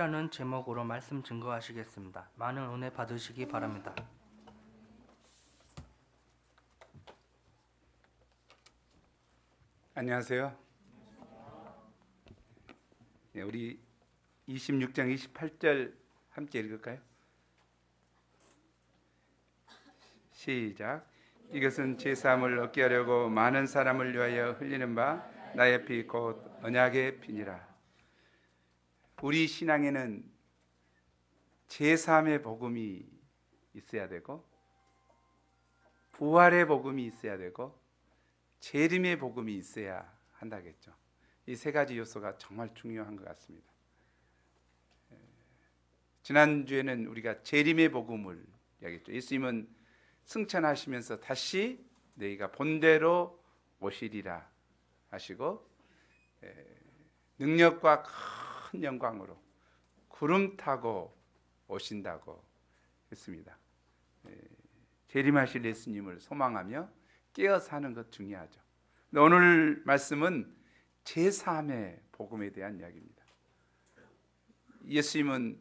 이라는 제목으로 말씀 증거하시겠습니다. 많은 은혜 받으시기 바랍니다. 안녕하세요. 우리 26장 28절 함께 읽을까요? 시작. 이것은 제 사함을 얻게 하려고 많은 사람을 위하여 흘리는 바 나의 피 곧 언약의 피니라. 우리 신앙에는 제3의 복음이 있어야 되고, 부활의 복음이 있어야 되고, 재림의 복음이 있어야 한다겠죠. 이 세 가지 요소가 정말 중요한 것 같습니다. 지난주에는 우리가 재림의 복음을 이야기했죠. 예수님은 승천하시면서 다시 너희가 본대로 오시리라 하시고, 능력과 큰 영광으로 구름 타고 오신다고 했습니다. 재림하실 예수님을 소망하며 깨어 사는 것 중요하죠. 오늘 말씀은 제3의 복음에 대한 이야기입니다. 예수님은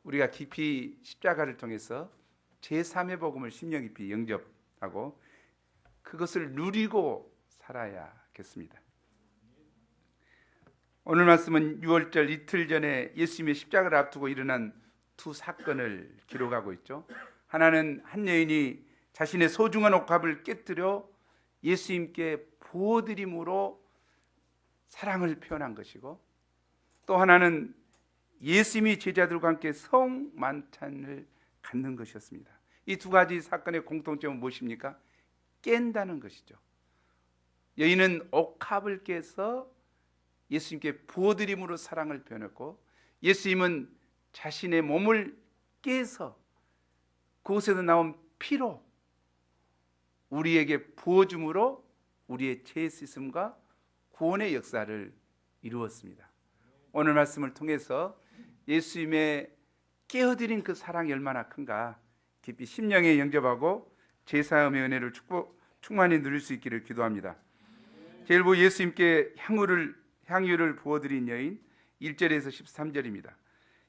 우리가 깊이 십자가를 통해서 제3의 복음을 심령 깊이 영접하고 그것을 누리고 살아야겠습니다. 오늘 말씀은 6월절 이틀 전에 예수님의 십자가를 앞두고 일어난 두 사건을 기록하고 있죠. 하나는 한 여인이 자신의 소중한 옥합을 깨뜨려 예수님께 부어드림으로 사랑을 표현한 것이고, 또 하나는 예수님이 제자들과 함께 성만찬을 갖는 것이었습니다. 이 두 가지 사건의 공통점은 무엇입니까? 깬다는 것이죠. 여인은 옥합을 깨서 예수님께 부어드림으로 사랑을 표현했고, 예수님은 자신의 몸을 깨서 그곳에서 나온 피로 우리에게 부어줌으로 우리의 죄 씻음과 구원의 역사를 이루었습니다. 오늘 말씀을 통해서 예수님의 깨어드린 그 사랑이 얼마나 큰가 깊이 심령에 영접하고 제사함의 은혜를 충만히 누릴 수 있기를 기도합니다. 제일 보 예수님께 향유를 부어드린 여인 1절에서 13절입니다.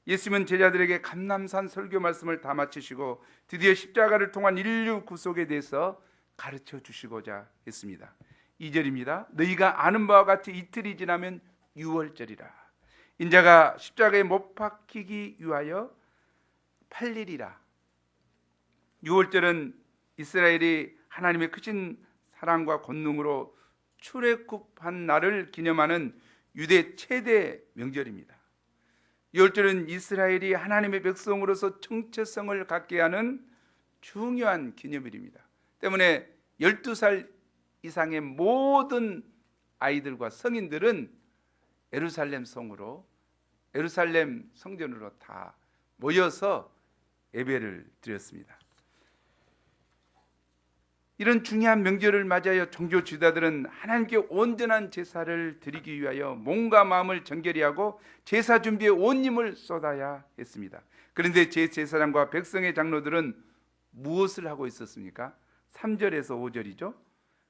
예수님은 제자들에게 감람산 설교 말씀을 다 마치시고 드디어 십자가를 통한 인류 구속에 대해서 가르쳐 주시고자 했습니다. 2절입니다. 너희가 아는 바와 같이 이틀이 지나면 유월절이라. 인자가 십자가에 못 박히기 위하여 팔리리라. 유월절은 이스라엘이 하나님의 크신 사랑과 권능으로 출애굽한 날을 기념하는 유대 최대 명절입니다. 유월절은 이스라엘이 하나님의 백성으로서 정체성을 갖게 하는 중요한 기념일입니다. 때문에 12살 이상의 모든 아이들과 성인들은 예루살렘 성전으로 다 모여서 예배를 드렸습니다. 이런 중요한 명절을 맞이하여 종교 지도자들은 하나님께 온전한 제사를 드리기 위하여 몸과 마음을 정결히 하고 제사 준비에 온 힘을 쏟아야 했습니다. 그런데 제사장과 백성의 장로들은 무엇을 하고 있었습니까? 3절에서 5절이죠.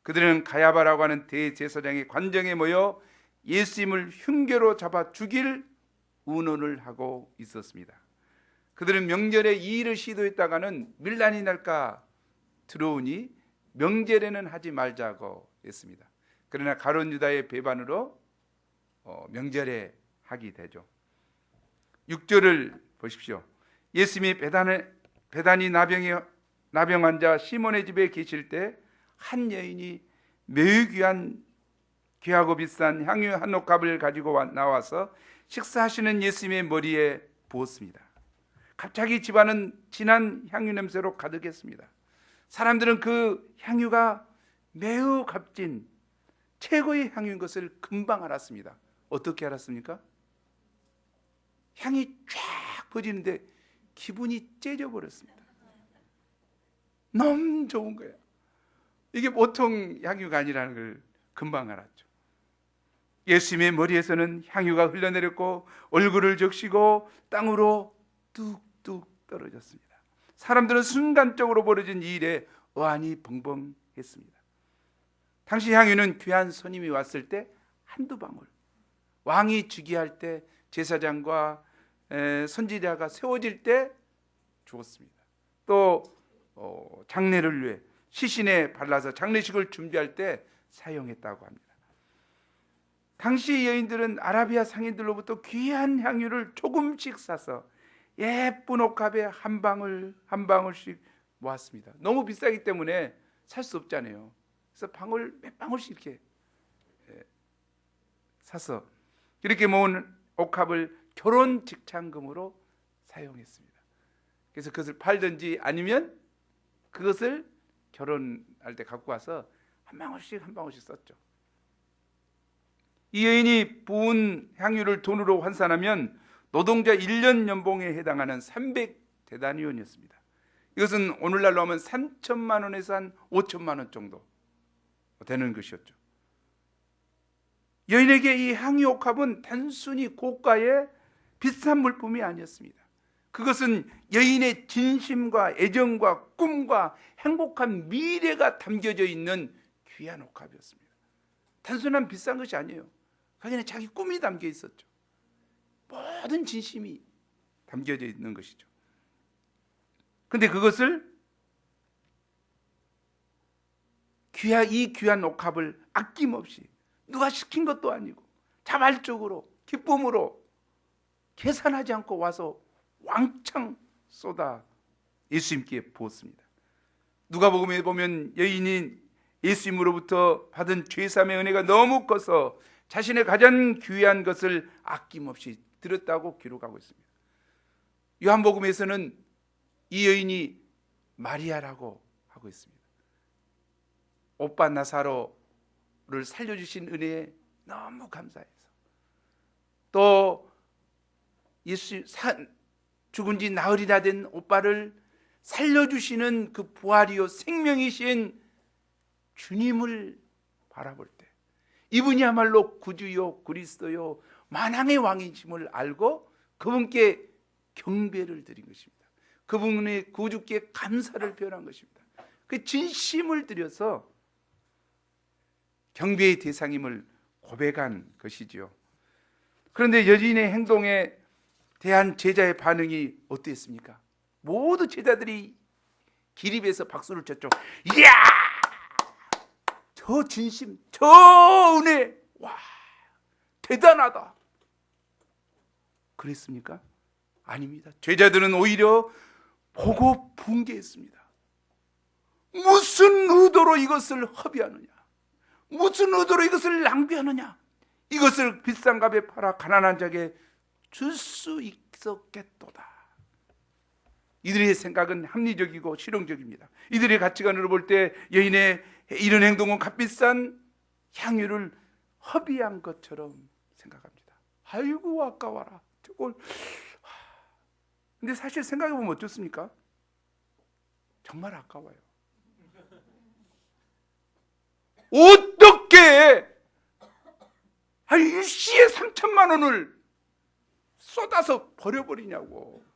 그들은 가야바라고 하는 대제사장의 관정에 모여 예수님을 흉계로 잡아 죽일 운운을 하고 있었습니다. 그들은 명절에 이 일을 시도했다가는 밀란이 날까 두려우니 명절에는 하지 말자고 했습니다. 그러나 가룟 유다의 배반으로 명절에 하게 되죠. 6절을 보십시오. 예수님이 베다니 나병 환자 시몬의 집에 계실 때 한 여인이 매우 귀하고 비싼 향유 한 옥합을 가지고 나와서 식사하시는 예수님의 머리에 부었습니다. 갑자기 집안은 진한 향유 냄새로 가득했습니다. 사람들은 그 향유가 매우 값진 최고의 향유인 것을 금방 알았습니다. 어떻게 알았습니까? 향이 쫙 퍼지는데 기분이 째져버렸습니다. 너무 좋은 거예요. 이게 보통 향유가 아니라는 걸 금방 알았죠. 예수님의 머리에서는 향유가 흘러내렸고 얼굴을 적시고 땅으로 뚝뚝 떨어졌습니다. 사람들은 순간적으로 벌어진 이 일에 어안이 벙벙했습니다. 당시 향유는 귀한 손님이 왔을 때 한두 방울, 왕이 즉위할 때 제사장과 선지자가 세워질 때 죽었습니다. 또 장례를 위해 시신에 발라서 장례식을 준비할 때 사용했다고 합니다. 당시 여인들은 아라비아 상인들로부터 귀한 향유를 조금씩 사서 예쁜 옥합에 한 방울 한 방울씩 모았습니다. 너무 비싸기 때문에 살 수 없잖아요. 그래서 방울 몇 방울씩 이렇게 사서 이렇게 모은 옥합을 결혼 직장금으로 사용했습니다. 그래서 그것을 팔든지 아니면 그것을 결혼할 때 갖고 와서 한 방울씩 썼죠. 이 여인이 부은 향유를 돈으로 환산하면 노동자 1년 연봉에 해당하는 300데나리온이었습니다. 이것은 오늘날로 하면 3천만 원에서 한 5천만 원 정도 되는 것이었죠. 여인에게 이 향유 옥합은 단순히 고가의 비싼 물품이 아니었습니다. 그것은 여인의 진심과 애정과 꿈과 행복한 미래가 담겨져 있는 귀한 옥합이었습니다. 단순한 비싼 것이 아니에요. 거기는 자기 꿈이 담겨 있었죠. 모든 진심이 담겨져 있는 것이죠. 그런데 그것을 이 귀한 옥합을 아낌없이 누가 시킨 것도 아니고 자발적으로 기쁨으로 계산하지 않고 와서 왕창 쏟아 예수님께 부었습니다. 누가복음에 보면 여인이 예수님으로부터 받은 죄사함의 은혜가 너무 커서 자신의 가장 귀한 것을 아낌없이 드렸다고 기록하고 있습니다. 요한복음에서는 이 여인이 마리아라고 하고 있습니다. 오빠 나사로를 살려주신 은혜에 너무 감사해서, 또 예수 죽은 지 나흘이나 된 오빠를 살려주시는 그 부활이요 생명이신 주님을 바라볼 때 이분이야말로 구주요 그리스도요 만왕의 왕이심을 알고 그분께 경배를 드린 것입니다. 그분의 구주께 감사를 표현한 것입니다. 그 진심을 들여서 경배의 대상임을 고백한 것이지요. 그런데 여인의 행동에 대한 제자의 반응이 어땠습니까? 모두 제자들이 기립해서 박수를 쳤죠. 이야! 저 진심, 저 은혜, 와, 대단하다. 그랬습니까? 아닙니다. 제자들은 오히려 보고 붕괴했습니다. 무슨 의도로 이것을 허비하느냐? 무슨 의도로 이것을 낭비하느냐? 이것을 비싼 값에 팔아 가난한 자에게 줄 수 있었겠도다. 이들의 생각은 합리적이고 실용적입니다. 이들의 가치관으로 볼 때 여인의 이런 행동은 값비싼 향유를 허비한 것처럼 생각합니다. 아이고 아까워라. 저걸. 근데 사실 생각해보면 어떻습니까? 정말 아까워요. 어떻게 한 일시에 3천만 원을 쏟아서 버려버리냐고.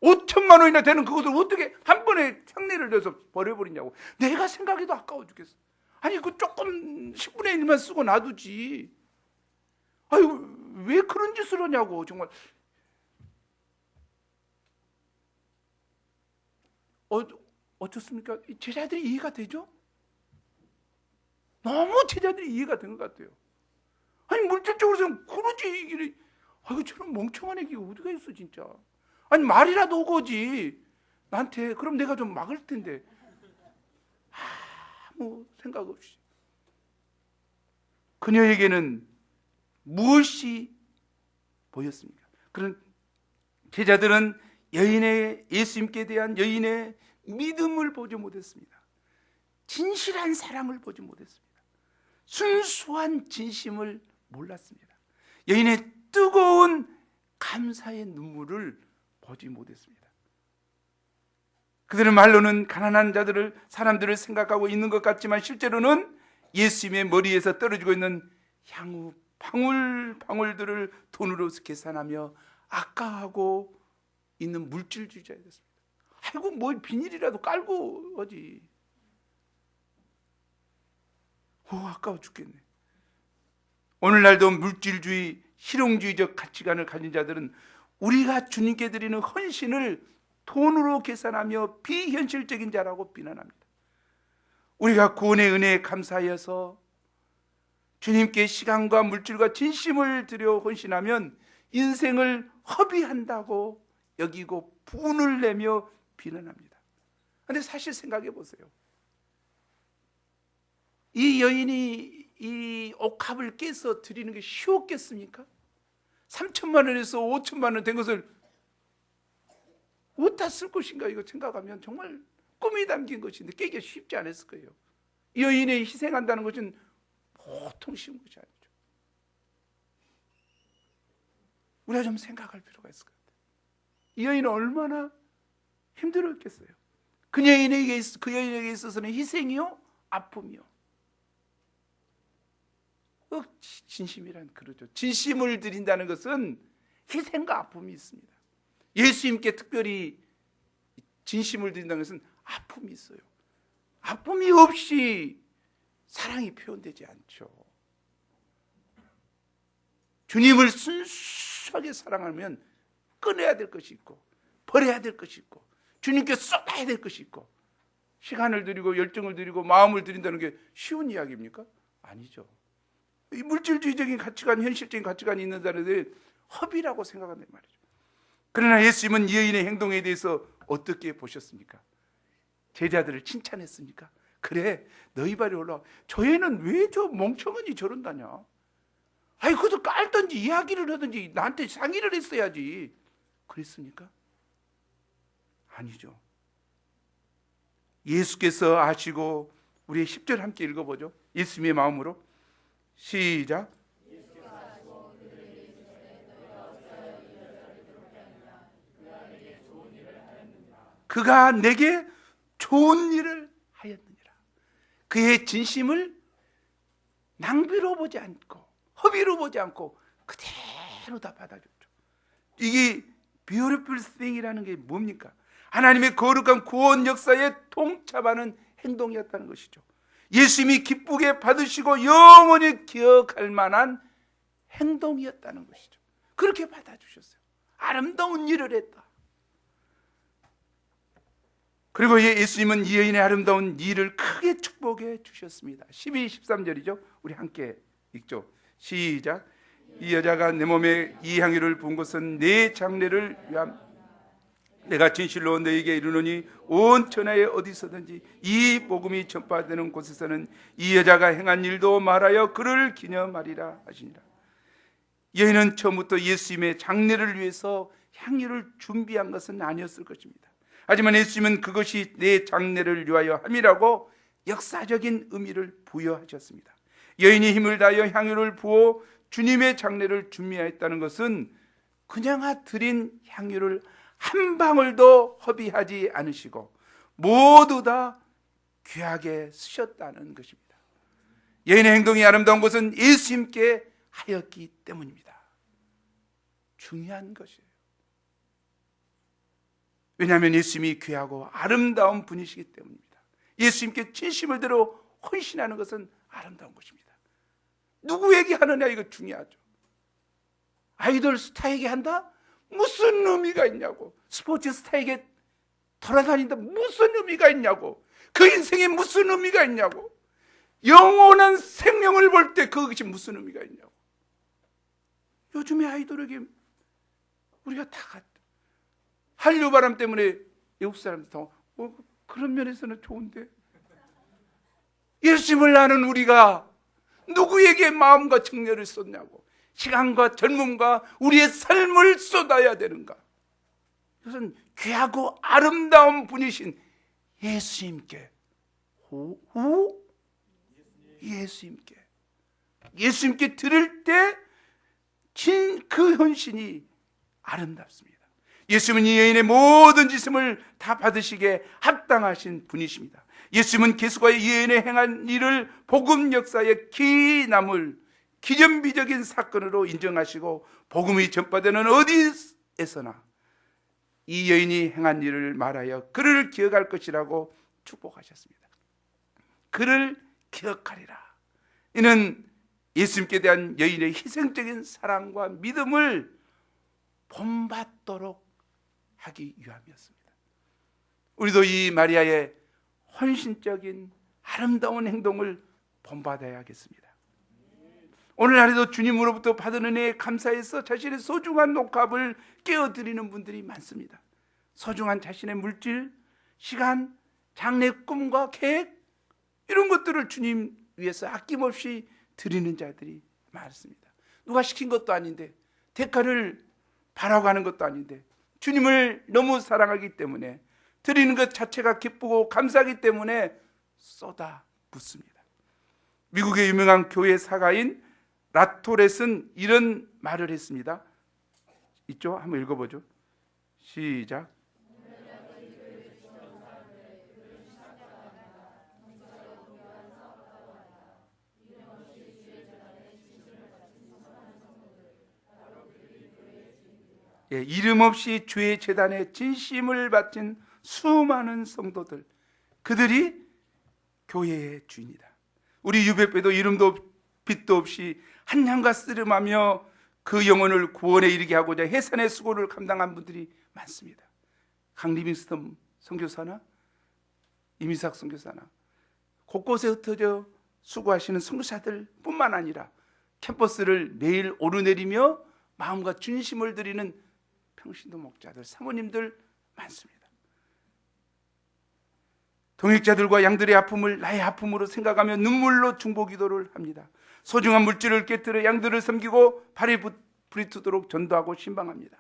5천만 원이나 되는 그것을 어떻게 한 번에 향례를 내서 버려버리냐고. 내가 생각해도 아까워 죽겠어. 아니 그 조금 10분의 1만 쓰고 놔두지. 아유 왜 그런 짓을 하냐고. 정말 어떻습니까? 제자들이 이해가 되죠? 너무 제자들이 이해가 된 것 같아요. 아니 물질적으로는 그러지. 아이고 저런 멍청한 애기가 어디가 있어 진짜. 아니 말이라도 오고지 나한테. 그럼 내가 좀 막을 텐데. 아무 생각 없이. 그녀에게는 무엇이 보였습니까? 그런 제자들은 예수님께 대한 여인의 믿음을 보지 못했습니다. 진실한 사랑을 보지 못했습니다. 순수한 진심을 몰랐습니다. 여인의 뜨거운 감사의 눈물을 보지 못했습니다. 그들은 말로는 가난한 사람들을 생각하고 있는 것 같지만 실제로는 예수님의 머리에서 떨어지고 있는 향후 방울들을 돈으로 계산하며 아까워하고 있는 물질주의자였습니다. 아이고 뭐 비닐이라도 깔고 어디. 아까워 죽겠네. 오늘날도 물질주의 실용주의적 가치관을 가진 자들은 우리가 주님께 드리는 헌신을 돈으로 계산하며 비현실적인 자라고 비난합니다. 우리가 구원의 은혜에 감사하여서 주님께 시간과 물질과 진심을 들여 헌신하면 인생을 허비한다고 여기고 분을 내며 비난합니다. 그런데 사실 생각해 보세요. 이 여인이 이 옥합을 깨서 드리는 게 쉬웠겠습니까? 3천만 원에서 5천만 원 된 것을 어디다 쓸 것인가 이거 생각하면 정말 꿈이 담긴 것인데 깨기가 쉽지 않았을 거예요. 이 여인이 희생한다는 것은 보통 쉬운 것이 아니죠. 우리가 좀 생각할 필요가 있을 것 같아요. 이 여인은 얼마나 힘들었겠어요. 그 여인에게 있어서는 희생이요, 아픔이요. 진심이란 그러죠. 진심을 드린다는 것은 희생과 아픔이 있습니다. 예수님께 특별히 진심을 드린다는 것은 아픔이 있어요. 아픔이 없이 사랑이 표현되지 않죠. 주님을 순수하게 사랑하면 끊어야 될 것이 있고 버려야 될 것이 있고 주님께 쏟아야 될 것이 있고 시간을 드리고 열정을 드리고 마음을 드린다는 게 쉬운 이야기입니까? 아니죠. 이 물질주의적인 가치관, 현실적인 가치관이 있는 사람들은 허비라고 생각한단 말이죠. 그러나 예수님은 이 여인의 행동에 대해서 어떻게 보셨습니까? 제자들을 칭찬했습니까? 그래, 너희 발이 올라와. 저 애는 왜 저 멍청하니 저런다냐? 아이, 그것도 깔든지 이야기를 하든지 나한테 상의를 했어야지. 그랬습니까? 아니죠. 예수께서 아시고 우리의 10절 함께 읽어보죠. 예수님의 마음으로 시작. 그가 내게 좋은 일을 하였느니라. 그의 진심을 낭비로 보지 않고 허비로 보지 않고 그대로 다 받아줬죠. 이게 beautiful thing이라는 게 뭡니까? 하나님의 거룩한 구원 역사에 동참하는 행동이었다는 것이죠. 예수님이 기쁘게 받으시고 영원히 기억할 만한 행동이었다는 것이죠. 그렇게 받아주셨어요. 아름다운 일을 했다. 그리고 예수님은 이 여인의 아름다운 일을 크게 축복해 주셨습니다. 12, 13절이죠. 우리 함께 읽죠. 시작. 이 여자가 내 몸에 이 향유를 부은 것은 내 장례를 위함. 내가 진실로 너에게 이르노니 온 천하에 어디서든지 이 복음이 전파되는 곳에서는 이 여자가 행한 일도 말하여 그를 기념하리라 하시니라. 여인은 처음부터 예수님의 장례를 위해서 향유를 준비한 것은 아니었을 것입니다. 하지만 예수님은 그것이 내 장례를 위하여 함이라고 역사적인 의미를 부여하셨습니다. 여인이 힘을 다하여 향유를 부어 주님의 장례를 준비하였다는 것은 그냥 드린 향유를 한 방울도 허비하지 않으시고 모두 다 귀하게 쓰셨다는 것입니다. 여인의 행동이 아름다운 것은 예수님께 하였기 때문입니다. 중요한 것이에요. 왜냐하면 예수님이 귀하고 아름다운 분이시기 때문입니다. 예수님께 진심을 들어 헌신하는 것은 아름다운 것입니다. 누구에게 하느냐 이거 중요하죠. 아이돌 스타에게 한다? 무슨 의미가 있냐고. 스포츠 스타에게 돌아다닌다 무슨 의미가 있냐고. 그 인생에 무슨 의미가 있냐고. 영원한 생명을 볼 때 그것이 무슨 의미가 있냐고. 요즘의 아이돌에게 우리가 다 한류 바람 때문에 외국 사람들 다 그런 면에서는 좋은데 예수님을 아는 우리가 누구에게 마음과 정열을 쏟냐고. 시간과 젊음과 우리의 삶을 쏟아야 되는가. 이것은 귀하고 아름다운 분이신 예수님께 예수님께 드릴 때 그 헌신이 아름답습니다. 예수님은 이 여인의 모든 짓음을 다 받으시기에 합당하신 분이십니다. 예수님은 계수가 이 여인의 행한 일을 복음 역사의 기남을 기념비적인 사건으로 인정하시고 복음이 전파되는 어디에서나 이 여인이 행한 일을 말하여 그를 기억할 것이라고 축복하셨습니다. 그를 기억하리라. 이는 예수님께 대한 여인의 희생적인 사랑과 믿음을 본받도록 하기 위함이었습니다. 우리도 이 마리아의 헌신적인 아름다운 행동을 본받아야 하겠습니다. 오늘날에도 주님으로부터 받은 은혜에 감사해서 자신의 소중한 녹합을 깨어드리는 분들이 많습니다. 소중한 자신의 물질, 시간, 장래 꿈과 계획, 이런 것들을 주님 위해서 아낌없이 드리는 자들이 많습니다. 누가 시킨 것도 아닌데, 대가를 바라고 하는 것도 아닌데, 주님을 너무 사랑하기 때문에, 드리는 것 자체가 기쁘고 감사하기 때문에 쏟아 붓습니다. 미국의 유명한 교회 사가인 라토렛은 이런 말을 했습니다. 있죠? 한번 읽어보죠. 시작. 예, 이름 없이 주의 제단에 진심을 바친 수많은 성도들, 그들이 교회의 주인이다. 우리 유배배도 이름도 빛도 없이 한량과 쓰름하며 그 영혼을 구원에 이르게 하고자 해산의 수고를 감당한 분들이 많습니다. 강 리빙스턴 선교사나 이미삭 선교사나 곳곳에 흩어져 수고하시는 선교사들 뿐만 아니라 캠퍼스를 매일 오르내리며 마음과 진심을 드리는 평신도 목자들, 사모님들 많습니다. 동역자들과 양들의 아픔을 나의 아픔으로 생각하며 눈물로 중보기도를 합니다. 소중한 물질을 깨뜨려 양들을 섬기고 발이 부리트도록 전도하고 신방합니다.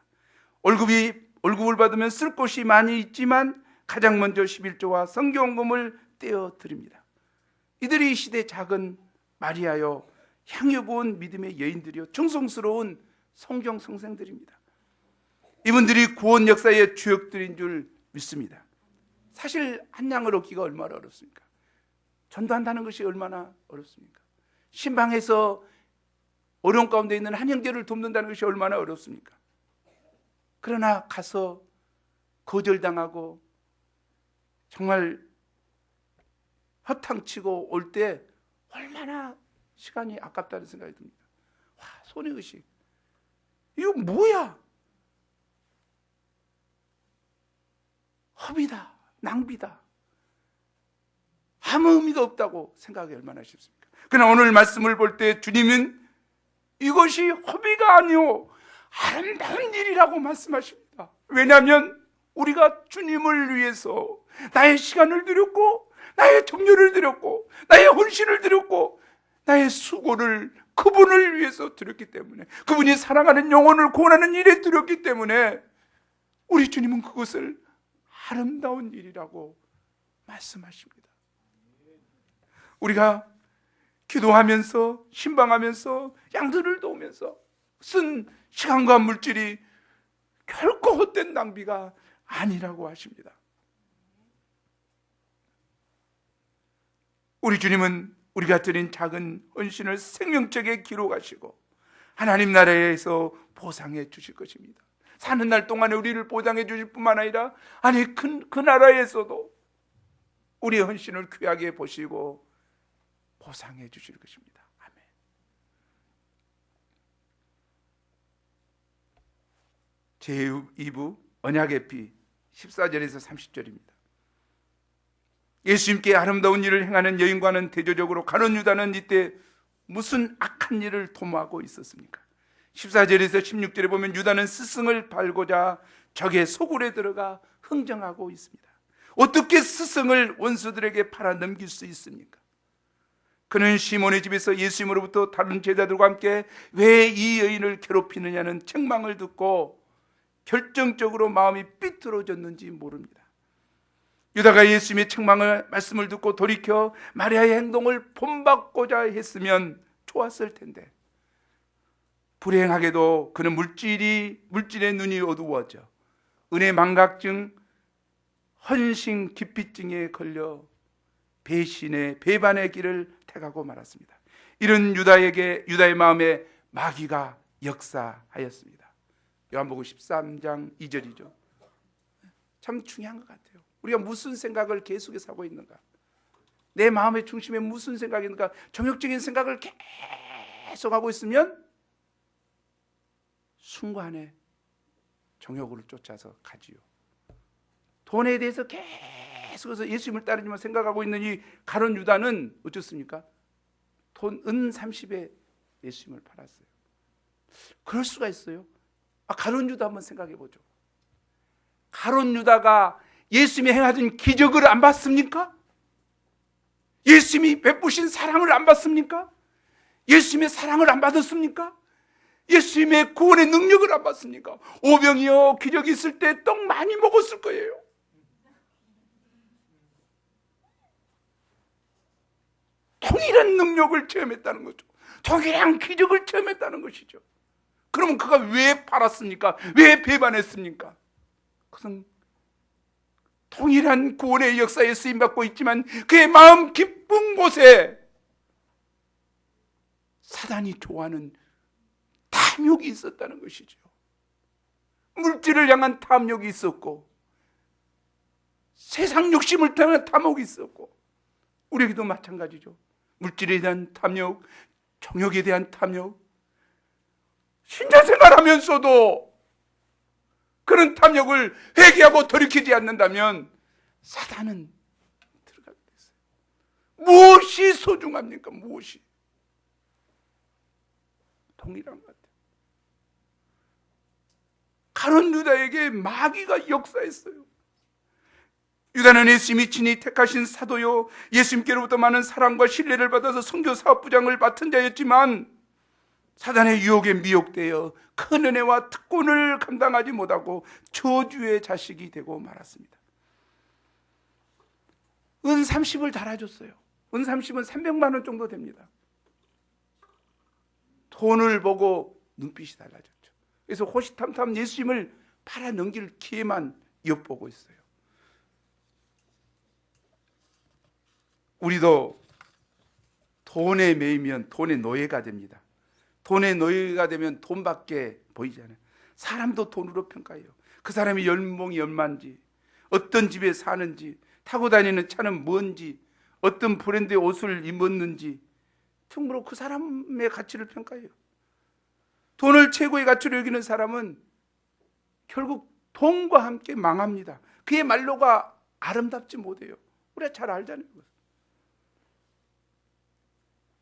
월급을 받으면 쓸 곳이 많이 있지만 가장 먼저 11조와 성경금을 떼어 드립니다. 이들이 이 시대 작은 마리아요, 향유 부은 믿음의 여인들이요, 정성스러운 성경 성생들입니다. 이분들이 구원 역사의 주역들인 줄 믿습니다. 사실 한 양을 얻기가 얼마나 어렵습니까? 전도한다는 것이 얼마나 어렵습니까? 신방에서 어려운 가운데 있는 한 형제를 돕는다는 것이 얼마나 어렵습니까? 그러나 가서 거절당하고 정말 허탕치고 올 때 얼마나 시간이 아깝다는 생각이 듭니다. 와, 손해의식. 이거 뭐야? 허비다, 낭비다, 아무 의미가 없다고 생각하기 얼마나 쉽습니까? 그러나 오늘 말씀을 볼 때 주님은 이것이 허비가 아니오 아름다운 일이라고 말씀하십니다. 왜냐하면 우리가 주님을 위해서 나의 시간을 드렸고, 나의 정열을 드렸고, 나의 헌신을 드렸고, 나의 수고를 그분을 위해서 드렸기 때문에, 그분이 사랑하는 영혼을 구원하는 일에 드렸기 때문에 우리 주님은 그것을 아름다운 일이라고 말씀하십니다. 우리가 기도하면서 신방하면서 양들을 도우면서 쓴 시간과 물질이 결코 헛된 낭비가 아니라고 하십니다. 우리 주님은 우리가 드린 작은 헌신을 생명책에 기록하시고 하나님 나라에서 보상해 주실 것입니다. 사는 날 동안에 우리를 보장해 주실 뿐만 아니라 그 나라에서도 우리의 헌신을 귀하게 보시고 보상해 주실 것입니다. 아멘. 제2부 언약의 피 14절에서 30절입니다. 예수님께 아름다운 일을 행하는 여인과는 대조적으로 가룟 유다는 이때 무슨 악한 일을 도모하고 있었습니까? 14절에서 16절에 보면 유다는 스승을 밟고자 적의 소굴에 들어가 흥정하고 있습니다. 어떻게 스승을 원수들에게 팔아 넘길 수 있습니까? 그는 시몬의 집에서 예수님으로부터 다른 제자들과 함께 왜 이 여인을 괴롭히느냐는 책망을 듣고 결정적으로 마음이 삐뚤어졌는지 모릅니다. 유다가 예수님의 말씀을 듣고 돌이켜 마리아의 행동을 본받고자 했으면 좋았을 텐데, 불행하게도 그는 물질의 눈이 어두워져 은혜 망각증, 헌신 기피증에 걸려 배반의 길을 택하고 말았습니다. 이런 유다의 마음에 마귀가 역사하였습니다. 요한복음 13장 2절이죠. 참 중요한 것 같아요. 우리가 무슨 생각을 계속해서 하고 있는가, 내 마음의 중심에 무슨 생각이 있는가, 정욕적인 생각을 계속 하고 있으면 순간에 정욕을 쫓아서 가지요. 돈에 대해서 계속해서 예수님을 따르지만 생각하고 있는 이 가룟 유다는 어떻습니까? 돈 은 30에 예수님을 팔았어요. 그럴 수가 있어요. 가룟 유다 한번 생각해 보죠. 가룟 유다가 예수님이 행하신 기적을 안 봤습니까? 예수님이 베푸신 사랑을 안 봤습니까? 예수님의 사랑을 안 받았습니까? 예수님의 구원의 능력을 안 봤습니까? 오병이어 기적이 있을 때 떡 많이 먹었을 거예요. 동일한 능력을 체험했다는 거죠. 동일한 기적을 체험했다는 것이죠. 그러면 그가 왜 팔았습니까? 왜 배반했습니까? 그것은 동일한 구원의 역사에 쓰임받고 있지만 그의 마음 깊은 곳에 사단이 좋아하는 탐욕이 있었다는 것이죠. 물질을 향한 탐욕이 있었고 세상 욕심을 향한 탐욕이 있었고 우리에게도 마찬가지죠. 물질에 대한 탐욕, 정욕에 대한 탐욕, 신자생활하면서도 그런 탐욕을 회개하고 돌이키지 않는다면 사단은 들어가게 됐어요. 무엇이 소중합니까? 무엇이? 동일한 것 같아요. 가룟 유다에게 마귀가 역사했어요. 유다는 예수님이 친히 택하신 사도요, 예수님께로부터 많은 사랑과 신뢰를 받아서 선교 사업부장을 맡은 자였지만 사단의 유혹에 미혹되어 큰 은혜와 특권을 감당하지 못하고 저주의 자식이 되고 말았습니다. 은 30을 달아줬어요. 은 30은 300만 원 정도 됩니다. 돈을 보고 눈빛이 달라졌죠. 그래서 호시탐탐 예수님을 팔아넘길 기회만 엿보고 있어요. 우리도 돈에 매이면 돈의 노예가 됩니다. 돈의 노예가 되면 돈밖에 보이지 않아요. 사람도 돈으로 평가해요. 그 사람이 연봉이 얼마인지, 어떤 집에 사는지, 타고 다니는 차는 뭔지, 어떤 브랜드의 옷을 입었는지 충분히 그 사람의 가치를 평가해요. 돈을 최고의 가치로 여기는 사람은 결국 돈과 함께 망합니다. 그의 말로가 아름답지 못해요. 우리가 잘 알잖아요.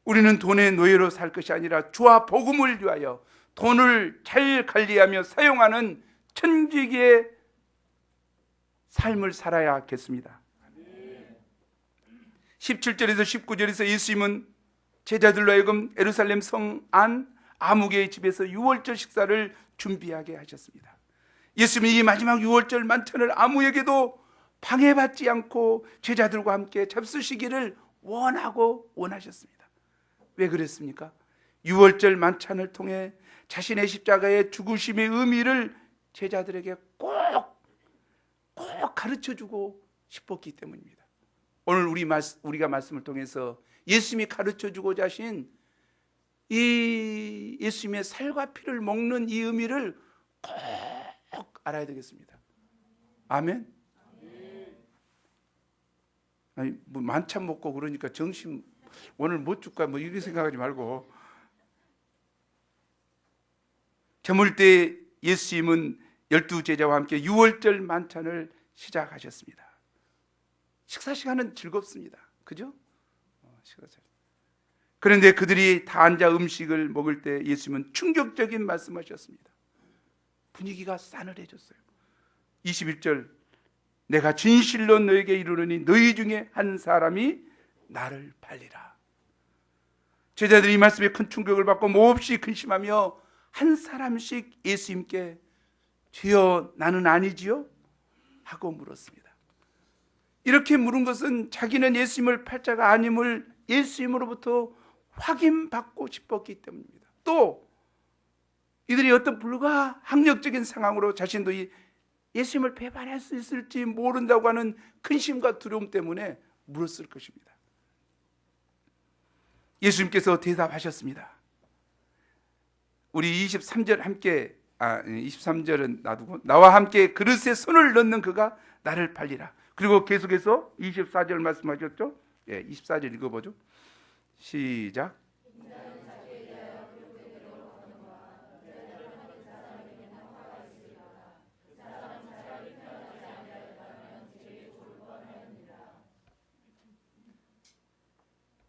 우리는 돈의 노예로 살 것이 아니라 주와 복음을 위하여 돈을 잘 관리하며 사용하는 천직의 삶을 살아야겠습니다. 17절에서 19절에서 예수님은 제자들로 하여금 예루살렘 성 안 아무개의 집에서 유월절 식사를 준비하게 하셨습니다. 예수님이 이 마지막 유월절 만찬을 아무에게도 방해받지 않고 제자들과 함께 잡수시기를 원하셨습니다. 왜 그랬습니까? 유월절 만찬을 통해 자신의 십자가의 죽으심의 의미를 제자들에게 꼭 가르쳐주고 싶었기 때문입니다. 오늘 우리가 말씀을 통해서 예수님이 가르쳐주고자 하신 이 예수님의 살과 피를 먹는 이 의미를 꼭 알아야 되겠습니다. 아멘? 아니, 뭐 만찬 먹고 그러니까 정신 오늘 못 줄까 뭐 이렇게 생각하지 말고, 저물 때 예수님은 12제자와 함께 유월절 만찬을 시작하셨습니다. 식사 시간은 즐겁습니다. 그죠? 그런데 그들이 다 앉아 음식을 먹을 때 예수님은 충격적인 말씀하셨습니다. 분위기가 싸늘해졌어요. 21절, 내가 진실로 너에게 이르노니 너희 중에 한 사람이 나를 팔리라. 제자들이 이 말씀에 큰 충격을 받고 몹시 근심하며 한 사람씩 예수님께 주여 나는 아니지요? 하고 물었습니다. 이렇게 물은 것은 자기는 예수님을 팔 자가 아님을 예수님으로부터 확인받고 싶었기 때문입니다. 또 이들이 어떤 불가항력적인 상황으로 자신도 예수님을 배반할 수 있을지 모른다고 하는 근심과 두려움 때문에 물었을 것입니다. 예수님께서 대답하셨습니다. 우리 23절 함께 23절은 놔두고 나와 함께 그릇에 손을 넣는 그가 나를 팔리라. 그리고 계속해서 24절 말씀하셨죠? 예, 24절 읽어보죠. 시작.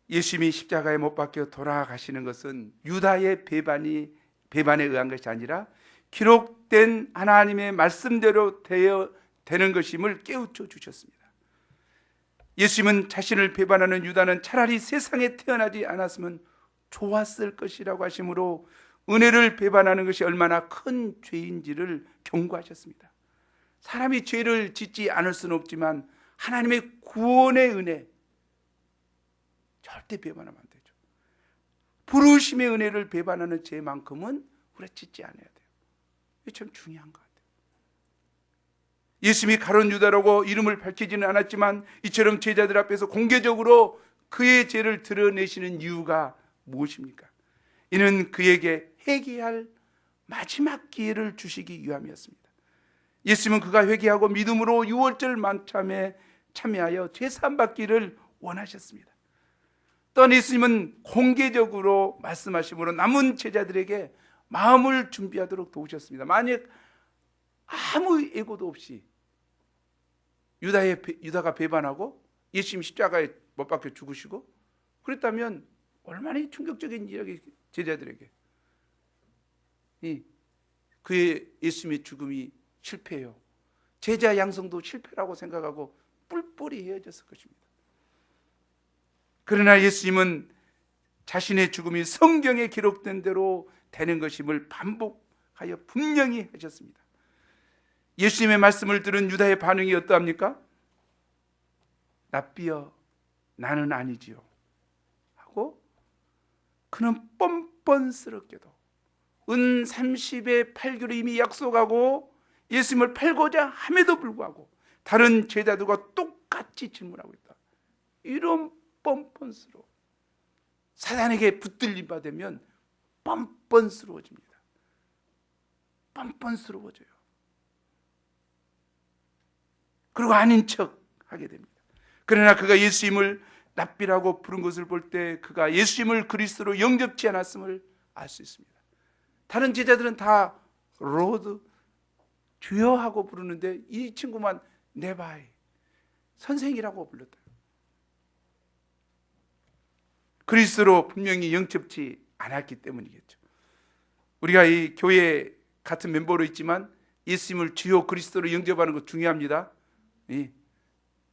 예수님이 십자가에 못 박혀 돌아가시는 것은 유다의 배반에 의한 것이 아니라 기록된 하나님의 말씀대로 되는 것임을 깨우쳐 주셨습니다. 예수님은 자신을 배반하는 유다는 차라리 세상에 태어나지 않았으면 좋았을 것이라고 하시므로 은혜를 배반하는 것이 얼마나 큰 죄인지를 경고하셨습니다. 사람이 죄를 짓지 않을 수는 없지만 하나님의 구원의 은혜 절대 배반하면 안 되죠. 부르심의 은혜를 배반하는 죄만큼은 우리가 짓지 않아야 돼요. 이게 참 중요한 것 같아요. 예수님이 가룟 유다라고 이름을 밝히지는 않았지만 이처럼 제자들 앞에서 공개적으로 그의 죄를 드러내시는 이유가 무엇입니까? 이는 그에게 회개할 마지막 기회를 주시기 위함이었습니다. 예수님은 그가 회개하고 믿음으로 유월절 만참에 참여하여 제사함 받기를 원하셨습니다. 또한 예수님은 공개적으로 말씀하심으로 남은 제자들에게 마음을 준비하도록 도우셨습니다. 만약 아무 예고도 없이 유다가 배반하고 예수님 십자가에 못 박혀 죽으시고 그랬다면 얼마나 충격적인 이야기 제자들에게 그의 예수님의 죽음이 실패예요. 제자 양성도 실패라고 생각하고 뿔뿔이 헤어졌을 것입니다. 그러나 예수님은 자신의 죽음이 성경에 기록된 대로 되는 것임을 반복하여 분명히 하셨습니다. 예수님의 말씀을 들은 유다의 반응이 어떠합니까? 랍비여 나는 아니지요 하고 그는 뻔뻔스럽게도 은 30의 팔교를 이미 약속하고 예수님을 팔고자 함에도 불구하고 다른 제자들과 똑같이 질문하고 있다. 이런 뻔뻔스러워. 사단에게 붙들림 받으면 뻔뻔스러워집니다. 뻔뻔스러워져요. 그리고 아닌 척 하게 됩니다. 그러나 그가 예수님을 랍비라고 부른 것을 볼 때 그가 예수님을 그리스도로 영접치 않았음을 알 수 있습니다. 다른 제자들은 다 로드 주여 하고 부르는데 이 친구만 네바이 선생이라고 불렀다. 그리스도로 분명히 영접치 않았기 때문이겠죠. 우리가 이 교회 같은 멤버로 있지만 예수님을 주요 그리스도로 영접하는 것 중요합니다.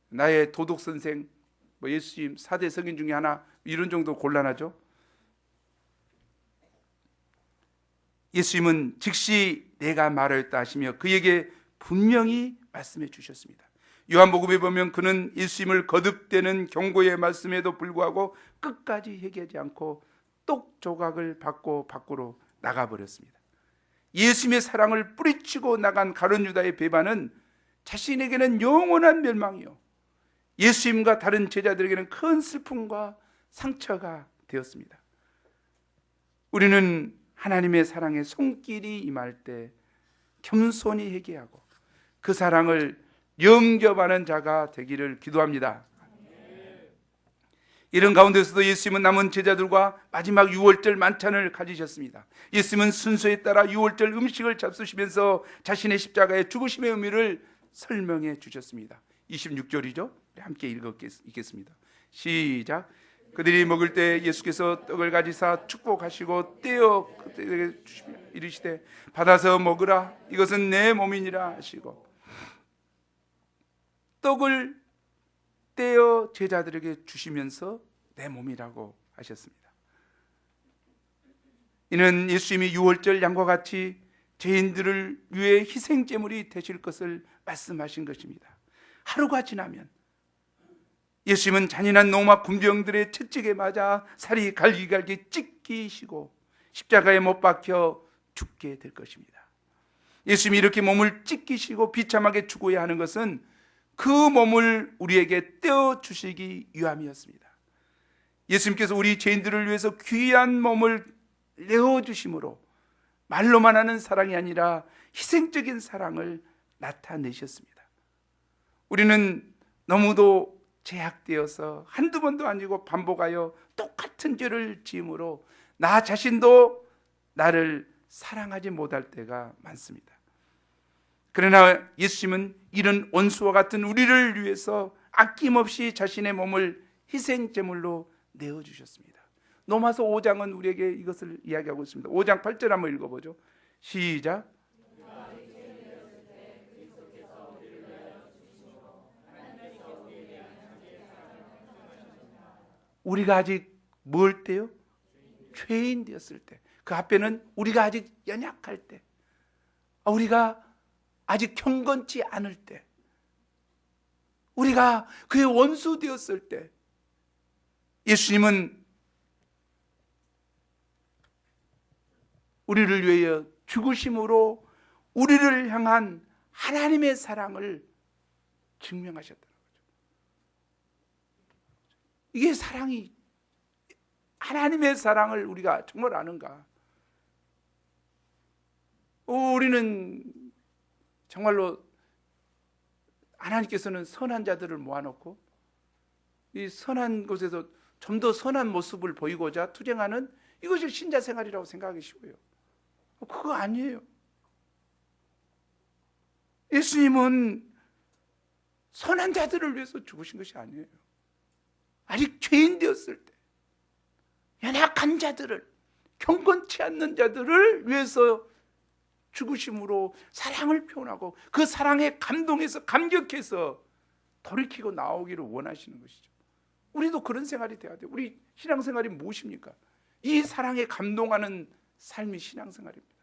나의 도덕 선생, 예수님 4대 성인 중에 하나 이런 정도 곤란하죠. 예수님은 즉시 내가 말하였다 하시며 그에게 분명히 말씀해 주셨습니다. 요한복음에 보면 그는 예수님을 거듭되는 경고의 말씀에도 불구하고 끝까지 회개하지 않고 똑 조각을 받고 밖으로 나가버렸습니다. 예수님의 사랑을 뿌리치고 나간 가룟 유다의 배반은 자신에게는 영원한 멸망이요 예수님과 다른 제자들에게는 큰 슬픔과 상처가 되었습니다. 우리는 하나님의 사랑에 손길이 임할 때 겸손히 회개하고 그 사랑을 영접하는 자가 되기를 기도합니다. 이런 가운데서도 예수님은 남은 제자들과 마지막 유월절 만찬을 가지셨습니다. 예수님은 순서에 따라 유월절 음식을 잡수시면서 자신의 십자가의 죽으심의 의미를 설명해 주셨습니다. 26절이죠. 함께 읽겠습니다. 시작. 그들이 먹을 때 예수께서 떡을 가지사 축복하시고 떼어 그들에게 주시며 이르시되 받아서 먹으라 이것은 내 몸이니라 하시고 떡을 떼어 제자들에게 주시면서 내 몸이라고 하셨습니다. 이는 예수님이 유월절 양과 같이 죄인들을 위해 희생제물이 되실 것을 말씀하신 것입니다. 하루가 지나면 예수님은 잔인한 로마 군병들의 채찍에 맞아 살이 갈기갈기 찢기시고 십자가에 못 박혀 죽게 될 것입니다. 예수님이 이렇게 몸을 찢기시고 비참하게 죽어야 하는 것은 그 몸을 우리에게 떼어주시기 위함이었습니다. 예수님께서 우리 죄인들을 위해서 귀한 몸을 내어주심으로 말로만 하는 사랑이 아니라 희생적인 사랑을 나타내셨습니다. 우리는 너무도 제약되어서 한두 번도 아니고 반복하여 똑같은 죄를 지음으로 나 자신도 나를 사랑하지 못할 때가 많습니다. 그러나 예수님은 이런 원수와 같은 우리를 위해서 아낌없이 자신의 몸을 희생제물로 내어주셨습니다. 로마서 5장은 우리에게 이것을 이야기하고 있습니다. 5장 8절 한번 읽어보죠. 시작. 우리가 아직 뭘 때요? 죄인 되었을 때. 그 앞에는 우리가 아직 연약할 때, 우리가 아직 경건치 않을 때, 우리가 그의 원수 되었을 때, 예수님은 우리를 위하여 죽으심으로 우리를 향한 하나님의 사랑을 증명하셨다는 거죠. 이게 사랑이, 하나님의 사랑을 우리가 정말 아는가? 우리는 정말로 하나님께서는 선한 자들을 모아놓고 이 선한 곳에서 좀 더 선한 모습을 보이고자 투쟁하는 이것이 신자 생활이라고 생각하기 쉬워요. 그거 아니에요. 예수님은 선한 자들을 위해서 죽으신 것이 아니에요. 아직 죄인 되었을 때, 연약한 자들을, 경건치 않는 자들을 위해서 죽으심으로 사랑을 표현하고 그 사랑에 감동해서 감격해서 돌이키고 나오기를 원하시는 것이죠. 우리도 그런 생활이 돼야 돼요. 우리 신앙생활이 무엇입니까? 이 사랑에 감동하는 삶이 신앙생활입니다.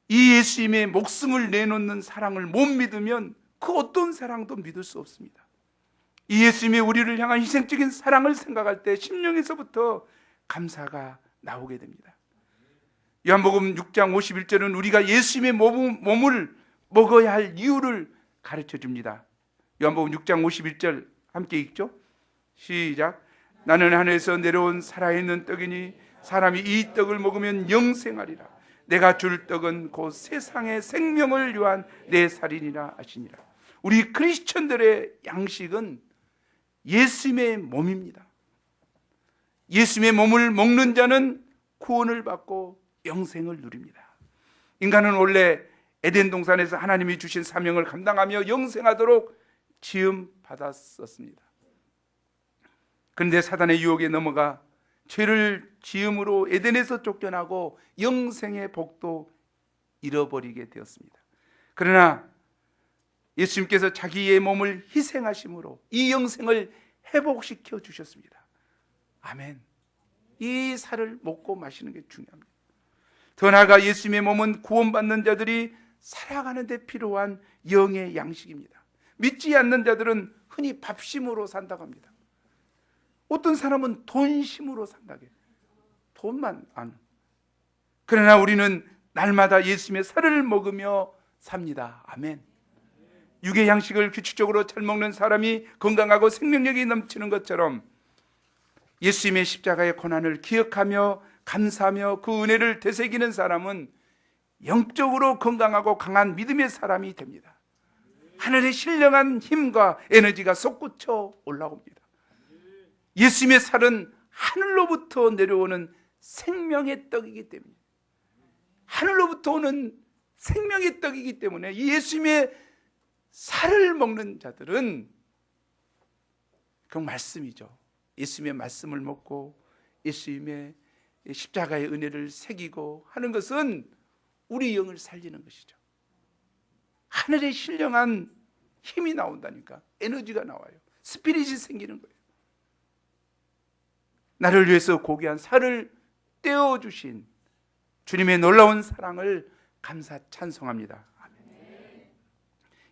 이 예수님의 목숨을 내놓는 사랑을 못 믿으면 그 어떤 사랑도 믿을 수 없습니다. 이 예수님의 우리를 향한 희생적인 사랑을 생각할 때 심령에서부터 감사가 나오게 됩니다. 요한복음 6장 51절은 우리가 예수님의 몸을 먹어야 할 이유를 가르쳐 줍니다. 요한복음 6장 51절 함께 읽죠. 시작. 나는 하늘에서 내려온 살아있는 떡이니 사람이 이 떡을 먹으면 영생하리라. 내가 줄 떡은 곧 세상의 생명을 위한 내 살이니라 하시니라. 우리 크리스천들의 양식은 예수님의 몸입니다. 예수님의 몸을 먹는 자는 구원을 받고 영생을 누립니다. 인간은 원래 에덴 동산에서 하나님이 주신 사명을 감당하며 영생하도록 지음 받았었습니다. 그런데 사단의 유혹에 넘어가 죄를 지음으로 에덴에서 쫓겨나고 영생의 복도 잃어버리게 되었습니다. 그러나 예수님께서 자기의 몸을 희생하심으로 이 영생을 회복시켜 주셨습니다. 아멘. 이 살을 먹고 마시는 게 중요합니다. 더 나아가 예수님의 몸은 구원받는 자들이 살아가는 데 필요한 영의 양식입니다. 믿지 않는 자들은 흔히 밥심으로 산다고 합니다. 어떤 사람은 돈심으로 산다고 해요. 돈만 안. 그러나 우리는 날마다 예수님의 살을 먹으며 삽니다. 아멘. 육의 양식을 규칙적으로 잘 먹는 사람이 건강하고 생명력이 넘치는 것처럼 예수님의 십자가의 고난을 기억하며 감사하며 그 은혜를 되새기는 사람은 영적으로 건강하고 강한 믿음의 사람이 됩니다. 하늘의 신령한 힘과 에너지가 솟구쳐 올라옵니다. 예수님의 살은 하늘로부터 내려오는 생명의 떡이기 때문에, 하늘로부터 오는 생명의 떡이기 때문에 예수님의 살을 먹는 자들은 그 말씀이죠. 예수님의 말씀을 먹고 예수님의 십자가의 은혜를 새기고 하는 것은 우리 영을 살리는 것이죠. 하늘의 신령한 힘이 나온다니까. 에너지가 나와요. 스피릿이 생기는 거예요. 나를 위해서 고귀한 살을 떼어주신 주님의 놀라운 사랑을 감사 찬송합니다. 아멘.